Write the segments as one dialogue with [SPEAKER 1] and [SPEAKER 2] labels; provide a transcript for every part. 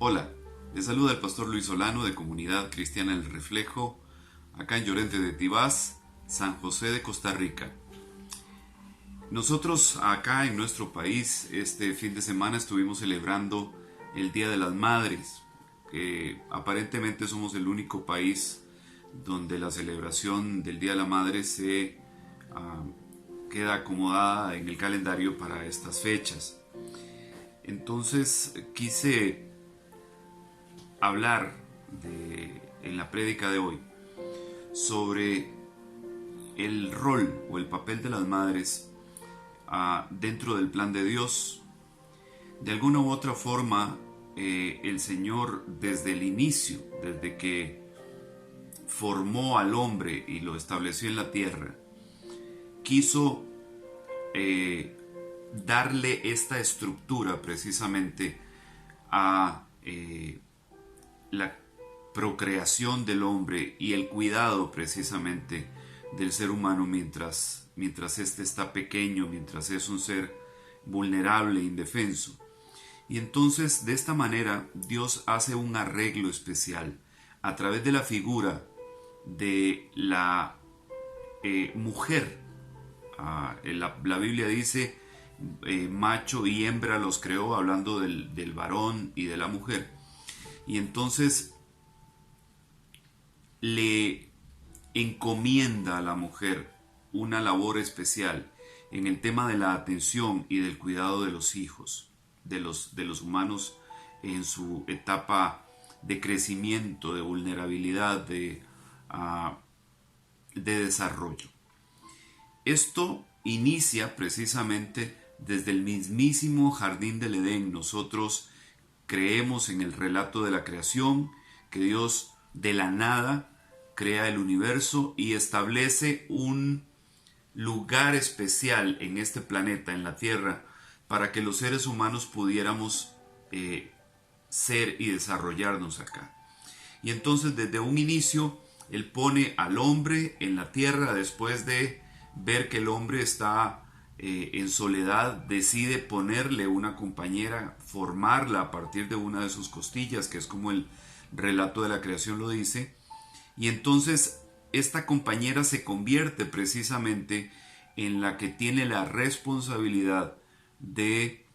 [SPEAKER 1] Hola, les saluda el pastor Luis Solano de Comunidad Cristiana El Reflejo, acá en Llorente de Tibás, San José de Costa Rica. Nosotros acá en nuestro país este fin de semana estuvimos celebrando el Día de las Madres, que aparentemente somos el único país donde la celebración del Día de la Madre se queda acomodada en el calendario para estas fechas. Entonces quise hablar en la prédica de hoy sobre el rol o el papel de las madres dentro del plan de Dios. De alguna u otra forma, el Señor desde el inicio, desde que formó al hombre y lo estableció en la tierra, quiso darle esta estructura precisamente a la procreación del hombre y el cuidado precisamente del ser humano mientras éste está pequeño, mientras es un ser vulnerable e indefenso. Y entonces de esta manera Dios hace un arreglo especial a través de la figura de la mujer. La Biblia dice macho y hembra los creó, hablando del varón y de la mujer. Y entonces le encomienda a la mujer una labor especial en el tema de la atención y del cuidado de los hijos, de los humanos en su etapa de crecimiento, de vulnerabilidad, de desarrollo. Esto inicia precisamente desde el mismísimo jardín del Edén. Nosotros creemos en el relato de la creación, que Dios de la nada crea el universo y establece un lugar especial en este planeta, en la Tierra, para que los seres humanos pudiéramos ser y desarrollarnos acá. Y entonces desde un inicio Él pone al hombre en la tierra. Después de ver que el hombre está en soledad, decide ponerle una compañera, formarla a partir de una de sus costillas, que es como el relato de la creación lo dice. Y entonces esta compañera se convierte precisamente en la que tiene la responsabilidad de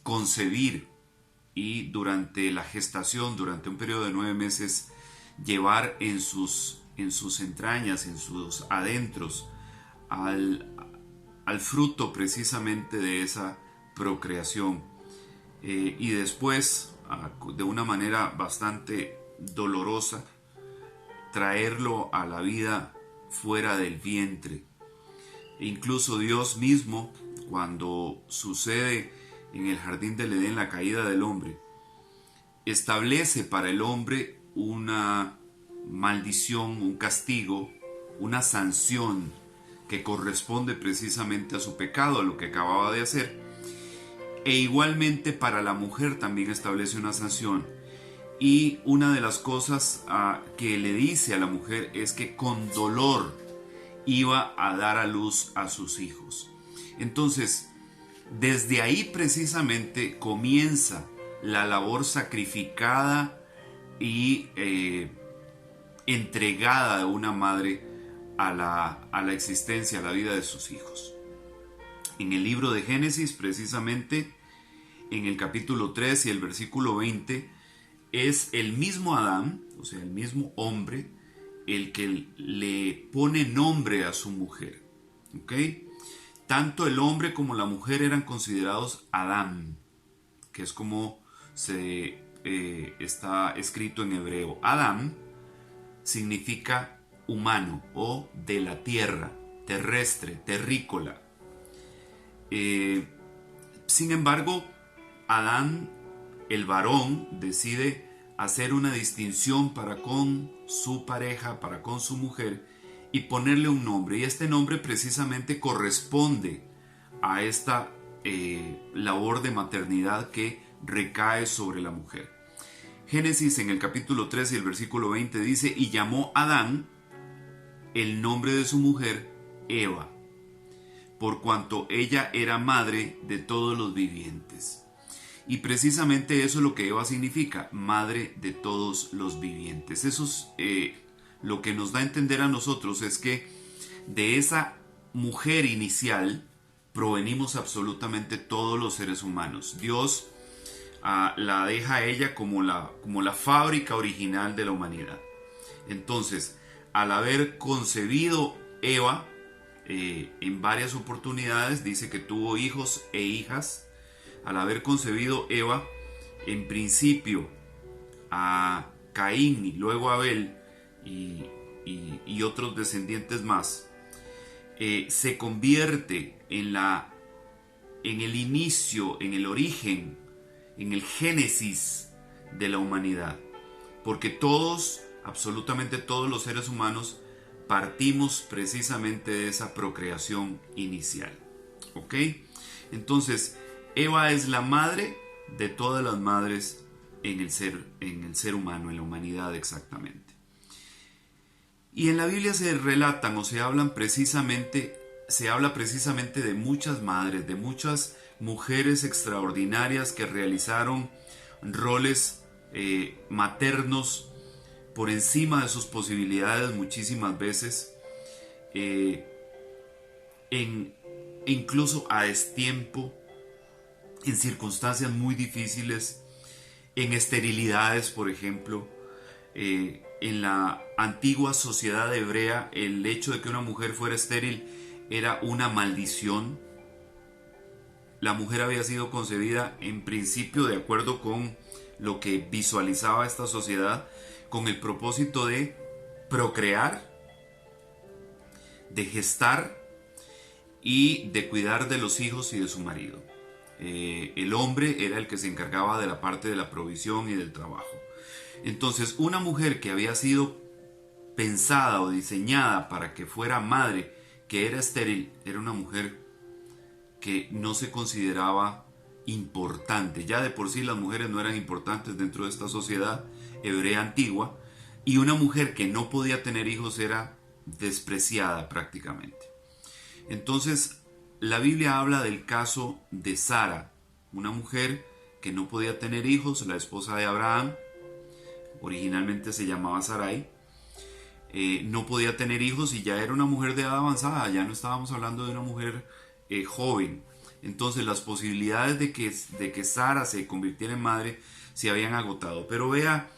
[SPEAKER 1] concebir, y durante la gestación, durante un periodo de 9 meses, llevar en sus entrañas, en sus adentros, al fruto precisamente de esa procreación. Y después, de una manera bastante dolorosa, traerlo a la vida fuera del vientre. E incluso Dios mismo, cuando sucede en el jardín del Edén la caída del hombre, establece para el hombre una maldición, un castigo, una sanción que corresponde precisamente a su pecado, a lo que acababa de hacer. E igualmente para la mujer también establece una sanción. Y una de las cosas que le dice a la mujer es que con dolor iba a dar a luz a sus hijos. Entonces, desde ahí precisamente comienza la labor sacrificada y entregada de una madre a la existencia, a la vida de sus hijos. En el libro de Génesis, precisamente, en el capítulo 3 y el versículo 20, es el mismo Adán, o sea, el mismo hombre, el que le pone nombre a su mujer. ¿Ok? Tanto el hombre como la mujer eran considerados Adán, que es como está escrito en hebreo. Adán significa humano o de la tierra, terrestre, terrícola. Sin embargo, Adán, el varón, decide hacer una distinción para con su pareja, para con su mujer, y ponerle un nombre. Y este nombre precisamente corresponde a esta labor de maternidad que recae sobre la mujer. Génesis en el capítulo 3 y el versículo 20 dice: y llamó Adán el nombre de su mujer Eva, por cuanto ella era madre de todos los vivientes. Y precisamente eso es lo que Eva significa, madre de todos los vivientes. Eso es lo que nos da a entender a nosotros, es que de esa mujer inicial provenimos absolutamente todos los seres humanos. Dios la deja a ella como la fábrica original de la humanidad. Entonces, al haber concebido Eva, en varias oportunidades dice que tuvo hijos e hijas. Al haber concebido Eva, en principio a Caín y luego a Abel y otros descendientes más, se convierte en el inicio, en el origen, en el génesis de la humanidad. Porque todos, absolutamente todos los seres humanos, partimos precisamente de esa procreación inicial. ¿Ok? Entonces, Eva es la madre de todas las madres en el ser humano, en la humanidad exactamente. Y en la Biblia se relatan o se habla precisamente de muchas madres, de muchas mujeres extraordinarias que realizaron roles maternos por encima de sus posibilidades muchísimas veces, incluso a destiempo, en circunstancias muy difíciles, en esterilidades, por ejemplo. En la antigua sociedad hebrea, el hecho de que una mujer fuera estéril era una maldición. La mujer había sido concebida en principio de acuerdo con lo que visualizaba esta sociedad, con el propósito de procrear, de gestar y de cuidar de los hijos y de su marido. El hombre era el que se encargaba de la parte de la provisión y del trabajo. Entonces, una mujer que había sido pensada o diseñada para que fuera madre, que era estéril, era una mujer que no se consideraba importante. Ya de por sí las mujeres no eran importantes dentro de esta sociedad hebrea antigua, y una mujer que no podía tener hijos era despreciada prácticamente. Entonces, la Biblia habla del caso de Sara, una mujer que no podía tener hijos, la esposa de Abraham. Originalmente se llamaba Sarai. No podía tener hijos y ya era una mujer de edad avanzada, ya no estábamos hablando de una mujer joven. Entonces las posibilidades de que Sara se convirtiera en madre se habían agotado. Pero vea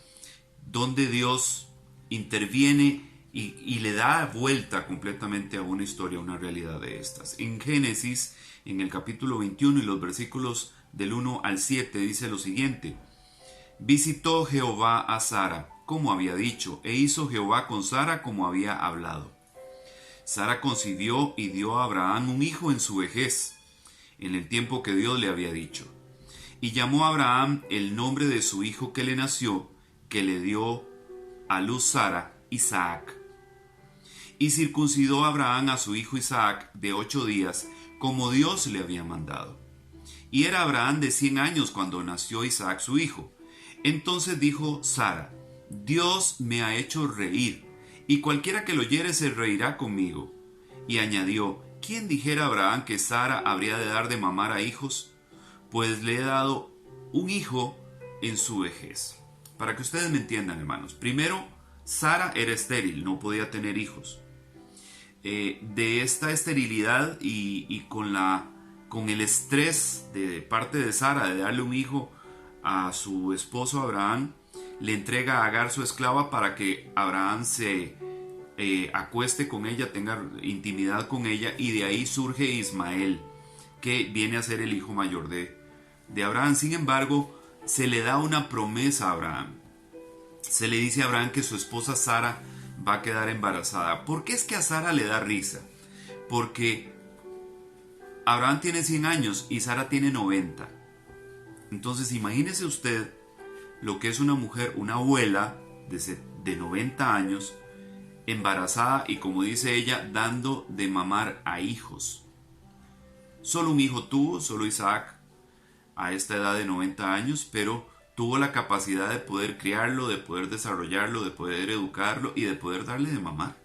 [SPEAKER 1] donde Dios interviene y le da vuelta completamente a una historia, a una realidad de estas. En Génesis, en el capítulo 21 y los versículos del 1 al 7 dice lo siguiente: visitó Jehová a Sara, como había dicho, e hizo Jehová con Sara como había hablado. Sara concibió y dio a Abraham un hijo en su vejez, en el tiempo que Dios le había dicho. Y llamó a Abraham el nombre de su hijo que le nació, que le dio a luz Sara, Isaac. Y circuncidó a Abraham a su hijo Isaac de 8 días, como Dios le había mandado. Y era Abraham de 100 años cuando nació Isaac su hijo. Entonces dijo Sara: Dios me ha hecho reír, y cualquiera que lo oyere se reirá conmigo. Y añadió: ¿quién dijera a Abraham que Sara habría de dar de mamar a hijos? Pues le he dado un hijo en su vejez. Para que ustedes me entiendan, hermanos. Primero, Sara era estéril, no podía tener hijos. De esta esterilidad y con el estrés de parte de Sara de darle un hijo a su esposo Abraham, le entrega a Agar su esclava para que Abraham se acueste con ella, tenga intimidad con ella, y de ahí surge Ismael, que viene a ser el hijo mayor de Abraham. Sin embargo, se le da una promesa a Abraham. Se le dice a Abraham que su esposa Sara va a quedar embarazada. ¿Por qué es que a Sara le da risa? Porque Abraham tiene 100 años y Sara tiene 90. Entonces imagínese usted lo que es una mujer, una abuela de 90 años, embarazada y, como dice ella, dando de mamar a hijos. Solo un hijo tuvo, solo Isaac, a esta edad de 90 años, pero tuvo la capacidad de poder criarlo, de poder desarrollarlo, de poder educarlo y de poder darle de mamar.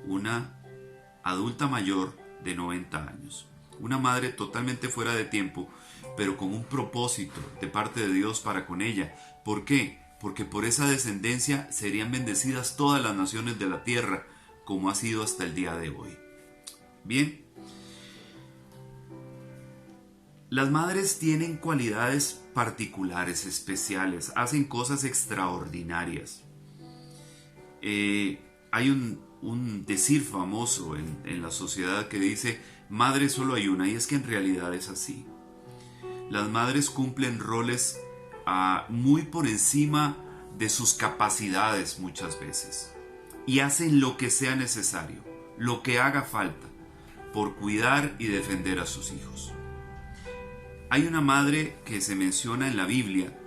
[SPEAKER 1] Una adulta mayor de 90 años. Una madre totalmente fuera de tiempo, pero con un propósito de parte de Dios para con ella. ¿Por qué? Porque por esa descendencia serían bendecidas todas las naciones de la tierra, como ha sido hasta el día de hoy. Bien, las madres tienen cualidades particulares, especiales, hacen cosas extraordinarias. Hay un decir famoso en la sociedad que dice: madre solo hay una, y es que en realidad es así. Las madres cumplen roles muy por encima de sus capacidades muchas veces, y hacen lo que sea necesario, lo que haga falta, por cuidar y defender a sus hijos. Hay una madre que se menciona en la Biblia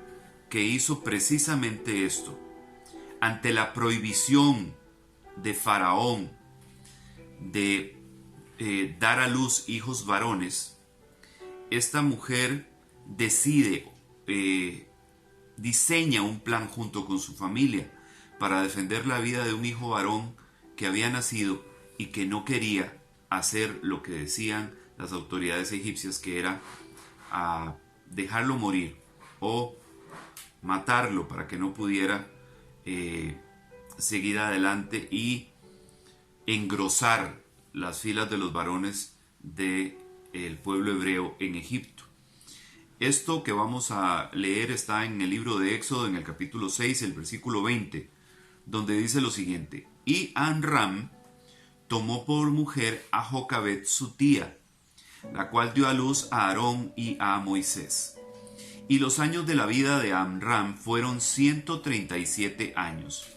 [SPEAKER 1] que hizo precisamente esto. Ante la prohibición de Faraón de dar a luz hijos varones, esta mujer diseña un plan junto con su familia para defender la vida de un hijo varón que había nacido y que no quería hacer lo que decían las autoridades egipcias, que era dejarlo morir o matarlo para que no pudiera seguir adelante y engrosar las filas de los varones del pueblo hebreo en Egipto. Esto que vamos a leer está en el libro de Éxodo, en el capítulo 6, el versículo 20, donde dice lo siguiente: y Amram tomó por mujer a Jocabet su tía, la cual dio a luz a Aarón y a Moisés. Y los años de la vida de Amram fueron 137 años.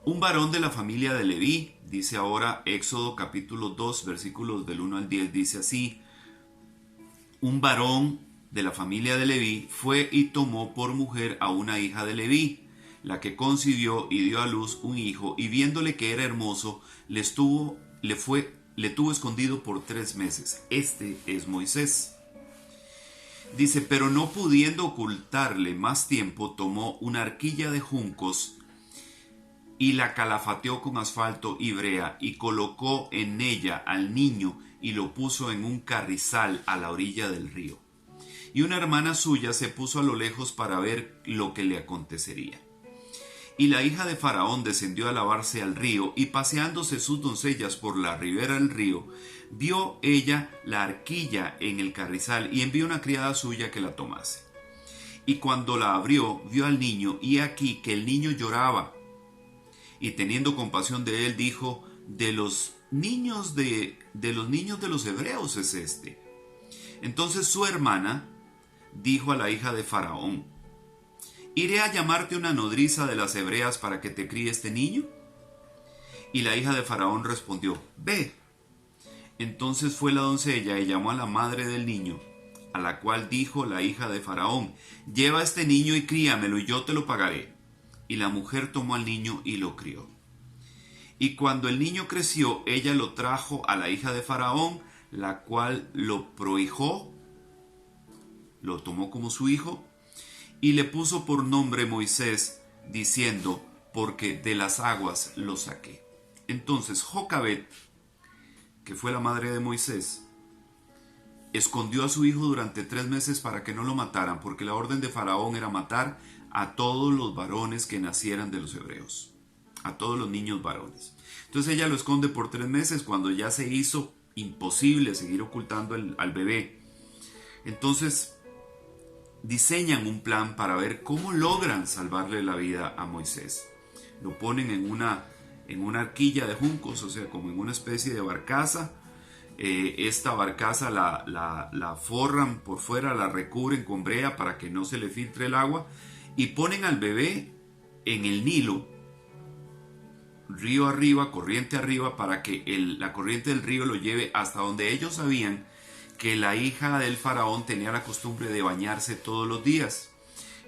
[SPEAKER 1] Un varón de la familia de Leví, dice ahora Éxodo capítulo 2, versículos del 1 al 10, dice así: un varón de la familia de Leví fue y tomó por mujer a una hija de Leví, la que concibió y dio a luz un hijo, y viéndole que era hermoso, le tuvo escondido por 3 meses. Este es Moisés. Dice: pero no pudiendo ocultarle más tiempo, tomó una arquilla de juncos y la calafateó con asfalto y brea, y colocó en ella al niño y lo puso en un carrizal a la orilla del río. Y una hermana suya se puso a lo lejos para ver lo que le acontecería. Y la hija de Faraón descendió a lavarse al río, y paseándose sus doncellas por la ribera del río, vio ella la arquilla en el carrizal, y envió una criada suya que la tomase. Y cuando la abrió, vio al niño, y aquí que el niño lloraba. Y teniendo compasión de él, dijo: de los niños de los hebreos es este. Entonces su hermana dijo a la hija de Faraón: ¿iré a llamarte una nodriza de las hebreas para que te críe este niño? Y la hija de Faraón respondió: ve. Entonces fue la doncella y llamó a la madre del niño, a la cual dijo la hija de Faraón: lleva este niño y críamelo, y yo te lo pagaré. Y la mujer tomó al niño y lo crió. Y cuando el niño creció, ella lo trajo a la hija de Faraón, la cual lo prohijó, lo tomó como su hijo, y le puso por nombre Moisés, diciendo: porque de las aguas lo saqué. Entonces Jocabet, que fue la madre de Moisés, escondió a su hijo durante 3 meses para que no lo mataran, porque la orden de Faraón era matar a todos los varones que nacieran de los hebreos, a todos los niños varones. Entonces ella lo esconde por 3 meses, cuando ya se hizo imposible seguir ocultando al bebé. Entonces diseñan un plan para ver cómo logran salvarle la vida a Moisés. Lo ponen en una arquilla de juncos, o sea, como en una especie de barcaza. Esta barcaza la forran por fuera, la recubren con brea para que no se le filtre el agua, y ponen al bebé en el Nilo, río arriba, corriente arriba, para que la corriente del río lo lleve hasta donde ellos sabían que la hija del faraón tenía la costumbre de bañarse todos los días.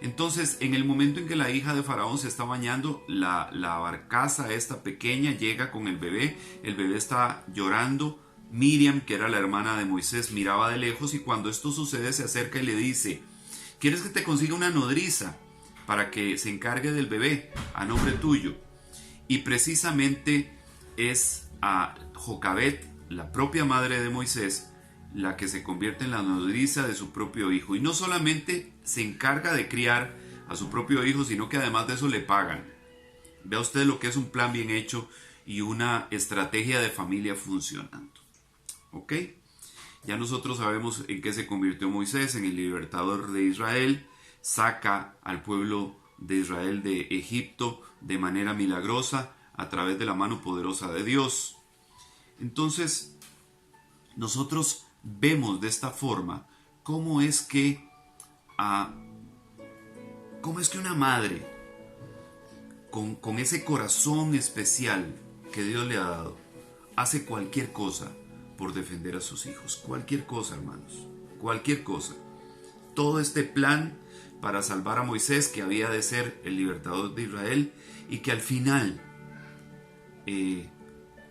[SPEAKER 1] Entonces, en el momento en que la hija de Faraón se está bañando, la barcaza esta pequeña llega con el bebé está llorando. Miriam, que era la hermana de Moisés, miraba de lejos, y cuando esto sucede se acerca y le dice: ¿quieres que te consiga una nodriza para que se encargue del bebé a nombre tuyo? Y precisamente es a Jocabet, la propia madre de Moisés, la que se convierte en la nodriza de su propio hijo. Y no solamente se encarga de criar a su propio hijo, sino que además de eso le pagan. Vea usted lo que es un plan bien hecho y una estrategia de familia funcionando. ¿Ok? Ya nosotros sabemos en qué se convirtió Moisés, en el libertador de Israel. Saca al pueblo de Israel de Egipto de manera milagrosa a través de la mano poderosa de Dios. Entonces, nosotros vemos de esta forma cómo es que una madre con ese corazón especial que Dios le ha dado hace cualquier cosa por defender a sus hijos. Cualquier cosa, hermanos. Cualquier cosa. Todo este plan para salvar a Moisés, que había de ser el libertador de Israel, y que al final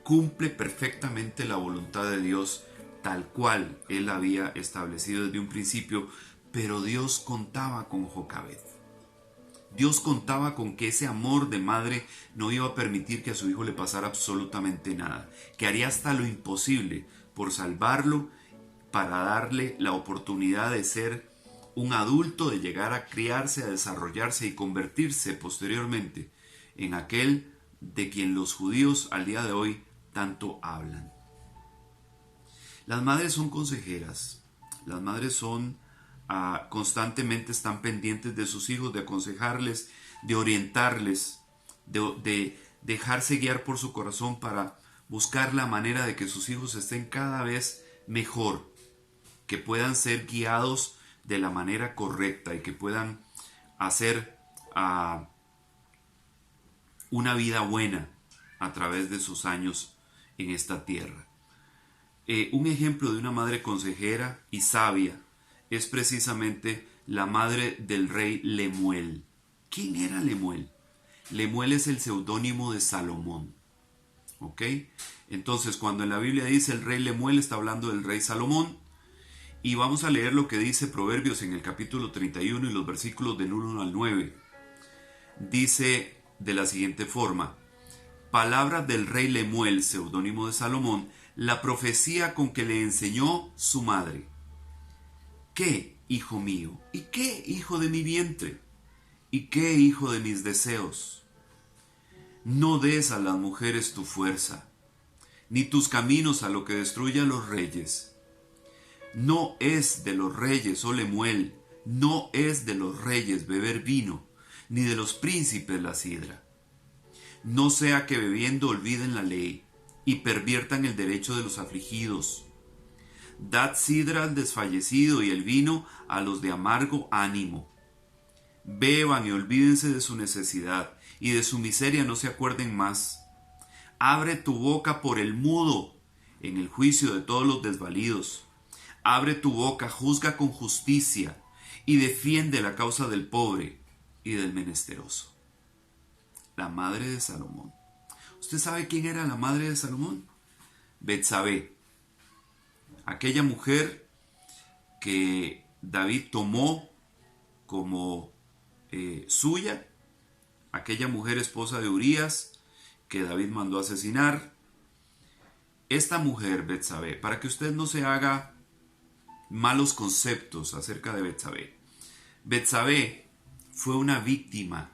[SPEAKER 1] cumple perfectamente la voluntad de Dios, tal cual él había establecido desde un principio. Pero Dios contaba con Jocabed. Dios contaba con que ese amor de madre no iba a permitir que a su hijo le pasara absolutamente nada, que haría hasta lo imposible por salvarlo, para darle la oportunidad de ser un adulto, de llegar a criarse, a desarrollarse y convertirse posteriormente en aquel de quien los judíos al día de hoy tanto hablan. Las madres son consejeras, las madres son constantemente están pendientes de sus hijos, de aconsejarles, de orientarles, de dejarse guiar por su corazón para buscar la manera de que sus hijos estén cada vez mejor, que puedan ser guiados de la manera correcta y que puedan hacer una vida buena a través de sus años en esta tierra. Un ejemplo de una madre consejera y sabia es precisamente la madre del rey Lemuel. ¿Quién era Lemuel? Lemuel es el seudónimo de Salomón. ¿Ok? Entonces, cuando en la Biblia dice el rey Lemuel, está hablando del rey Salomón. Y vamos a leer lo que dice Proverbios en el capítulo 31 y los versículos del 1 al 9. Dice de la siguiente forma: palabra del rey Lemuel, seudónimo de Salomón, la profecía con que le enseñó su madre. ¿Qué, hijo mío? ¿Y qué, hijo de mi vientre? ¿Y qué, hijo de mis deseos? No des a las mujeres tu fuerza, ni tus caminos a lo que destruye a los reyes. No es de los reyes, oh Lemuel, no es de los reyes beber vino, ni de los príncipes la sidra. No sea que bebiendo olviden la ley, y perviertan el derecho de los afligidos. Dad sidra al desfallecido y el vino a los de amargo ánimo. Beban y olvídense de su necesidad, y de su miseria no se acuerden más. Abre tu boca por el mudo, en el juicio de todos los desvalidos. Abre tu boca, juzga con justicia, y defiende la causa del pobre y del menesteroso. La madre de Salomón. ¿Usted sabe quién era la madre de Salomón? Betsabé. Aquella mujer que David tomó como suya, aquella mujer esposa de Urías que David mandó asesinar. Esta mujer, Betsabé, para que usted no se haga malos conceptos acerca de Betsabé. Betsabé fue una víctima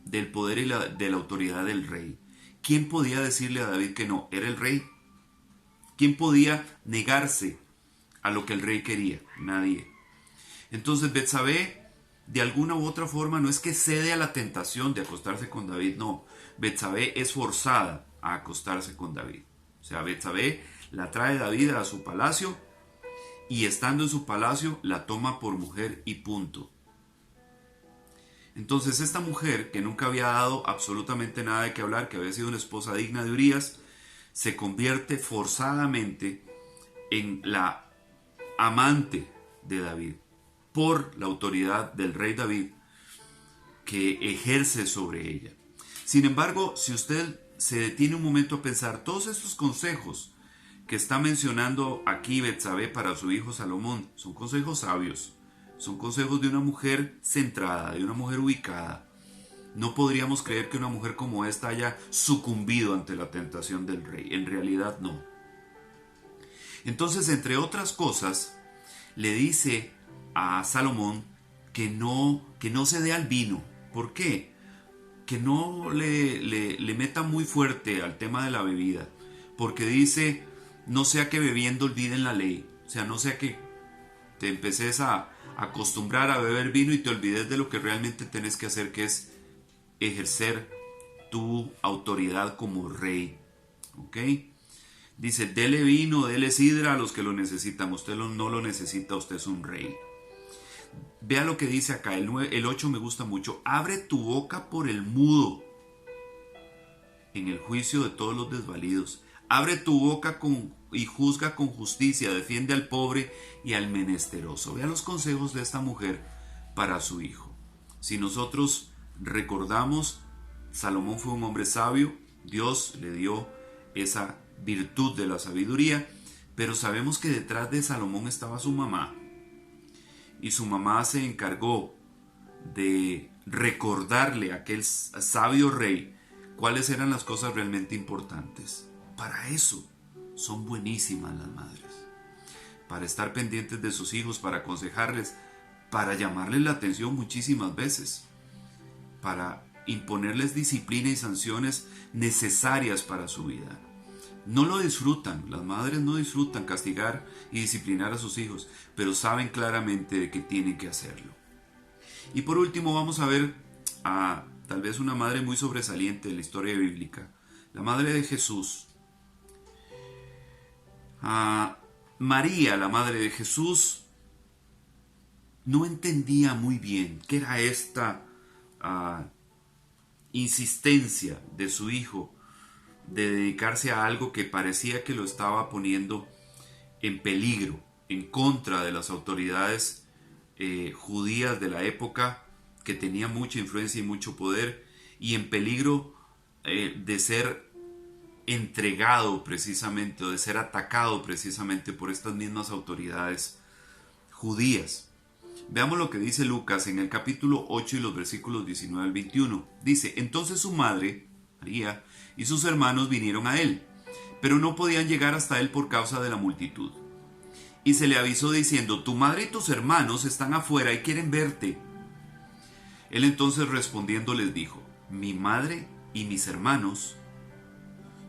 [SPEAKER 1] del poder y de la autoridad del rey. ¿Quién podía decirle a David que no? Era el rey. ¿Quién podía negarse a lo que el rey quería? Nadie. Entonces Betsabé, de alguna u otra forma, no es que cede a la tentación de acostarse con David, no. Betsabé es forzada a acostarse con David. O sea, Betsabé la trae David a su palacio y estando en su palacio la toma por mujer y punto. Entonces esta mujer, que nunca había dado absolutamente nada de qué hablar, que había sido una esposa digna de Urías, se convierte forzadamente en la amante de David por la autoridad del rey David que ejerce sobre ella. Sin embargo, si usted se detiene un momento a pensar, todos estos consejos que está mencionando aquí Betsabé para su hijo Salomón son consejos sabios, son consejos de una mujer centrada, de una mujer ubicada. No podríamos creer que una mujer como esta haya sucumbido ante la tentación del rey. En realidad no. Entonces, entre otras cosas, le dice a Salomón que no se dé al vino. ¿Por qué? Que no le meta muy fuerte al tema de la bebida. Porque dice, no sea que bebiendo olviden la ley. O sea, no sea que te empeces a acostumbrar a beber vino y te olvides de lo que realmente tenés que hacer, que es ejercer tu autoridad como rey. ¿Ok? Dice, dele vino, dele sidra a los que lo necesitan. Usted no lo necesita, usted es un rey. Vea lo que dice acá, el 8 me gusta mucho. Abre tu boca por el mudo en el juicio de todos los desvalidos. Abre tu boca y juzga con justicia. Defiende al pobre y al menesteroso. Vea los consejos de esta mujer para su hijo. Si nosotros recordamos, Salomón fue un hombre sabio. Dios le dio esa virtud de la sabiduría. Pero sabemos que detrás de Salomón estaba su mamá. Y su mamá se encargó de recordarle a aquel sabio rey cuáles eran las cosas realmente importantes. Para eso son buenísimas las madres. Para estar pendientes de sus hijos, para aconsejarles, para llamarles la atención muchísimas veces, para imponerles disciplina y sanciones necesarias para su vida. No lo disfrutan, las madres no disfrutan castigar y disciplinar a sus hijos, pero saben claramente de que tienen que hacerlo. Y por último vamos a ver a tal vez una madre muy sobresaliente de la historia bíblica, la madre de Jesús. María, la madre de Jesús, no entendía muy bien qué era esta insistencia de su hijo de dedicarse a algo que parecía que lo estaba poniendo en peligro, en contra de las autoridades judías de la época, que tenían mucha influencia y mucho poder, y en peligro de ser entregado precisamente, o de ser atacado precisamente por estas mismas autoridades judías. Veamos lo que dice Lucas en el capítulo 8 y los versículos 19 al 21. Dice, entonces su madre, María, y sus hermanos vinieron a él, pero no podían llegar hasta él por causa de la multitud. Y se le avisó diciendo, tu madre y tus hermanos están afuera y quieren verte. Él entonces respondiendo les dijo, mi madre y mis hermanos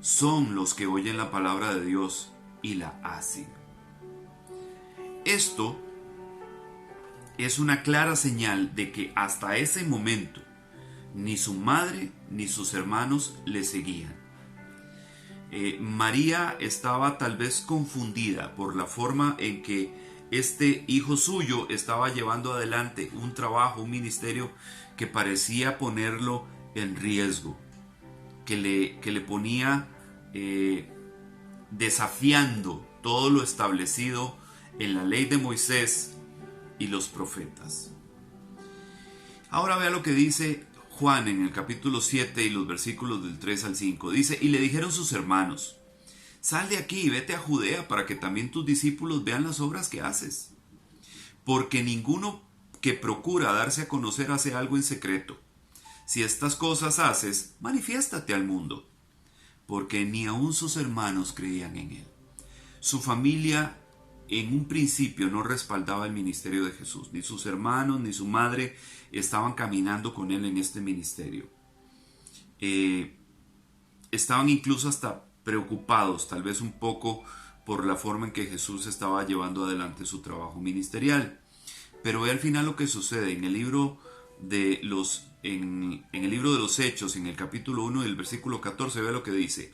[SPEAKER 1] son los que oyen la palabra de Dios y la hacen. Esto es una clara señal de que hasta ese momento ni su madre ni sus hermanos le seguían. María estaba tal vez confundida por la forma en que este hijo suyo estaba llevando adelante un trabajo, un ministerio que parecía ponerlo en riesgo, que le ponía desafiando todo lo establecido en la ley de Moisés y los profetas. Ahora vea lo que dice Juan en el capítulo 7 y los versículos del 3 al 5. Dice, y le dijeron sus hermanos, sal de aquí y vete a Judea para que también tus discípulos vean las obras que haces. Porque ninguno que procura darse a conocer hace algo en secreto. Si estas cosas haces, manifiéstate al mundo. Porque ni aun sus hermanos creían en él. Su familia en un principio no respaldaba el ministerio de Jesús. Ni sus hermanos ni su madre estaban caminando con él en este ministerio. Estaban incluso hasta preocupados, tal vez un poco, por la forma en que Jesús estaba llevando adelante su trabajo ministerial. Pero ve al final lo que sucede en el libro de los Hechos, en el capítulo 1 del versículo 14, ve lo que dice.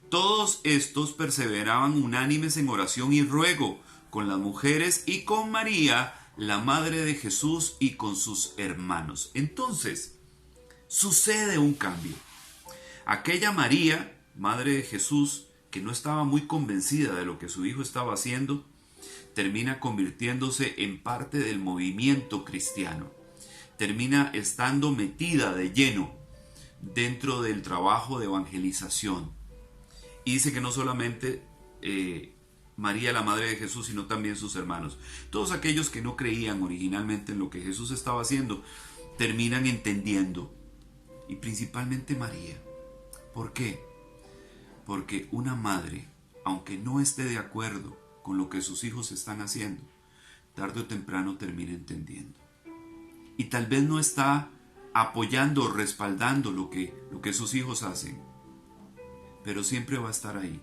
[SPEAKER 1] Todos estos perseveraban unánimes en oración y ruego con las mujeres y con María, la madre de Jesús, y con sus hermanos. Entonces, sucede un cambio. Aquella María, madre de Jesús, que no estaba muy convencida de lo que su hijo estaba haciendo, termina convirtiéndose en parte del movimiento cristiano. Termina estando metida de lleno dentro del trabajo de evangelización. Y dice que no solamente María, la madre de Jesús, sino también sus hermanos. Todos aquellos que no creían originalmente en lo que Jesús estaba haciendo, terminan entendiendo. Y principalmente María. ¿Por qué? Porque una madre, aunque no esté de acuerdo con lo que sus hijos están haciendo, tarde o temprano termina entendiendo. Y tal vez no está apoyando o respaldando lo que sus hijos hacen, pero siempre va a estar ahí.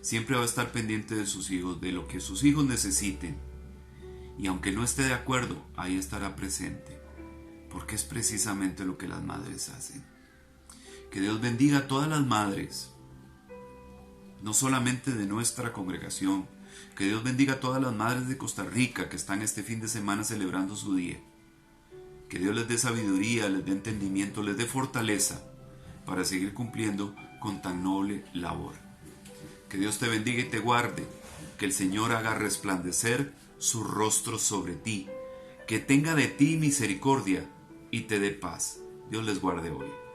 [SPEAKER 1] Siempre va a estar pendiente de sus hijos, de lo que sus hijos necesiten. Y aunque no esté de acuerdo, ahí estará presente, porque es precisamente lo que las madres hacen. Que Dios bendiga a todas las madres, no solamente de nuestra congregación. Que Dios bendiga a todas las madres de Costa Rica que están este fin de semana celebrando su día. Que Dios les dé sabiduría, les dé entendimiento, les dé fortaleza para seguir cumpliendo con tan noble labor. Que Dios te bendiga y te guarde. Que el Señor haga resplandecer su rostro sobre ti. Que tenga de ti misericordia y te dé paz. Dios les guarde hoy.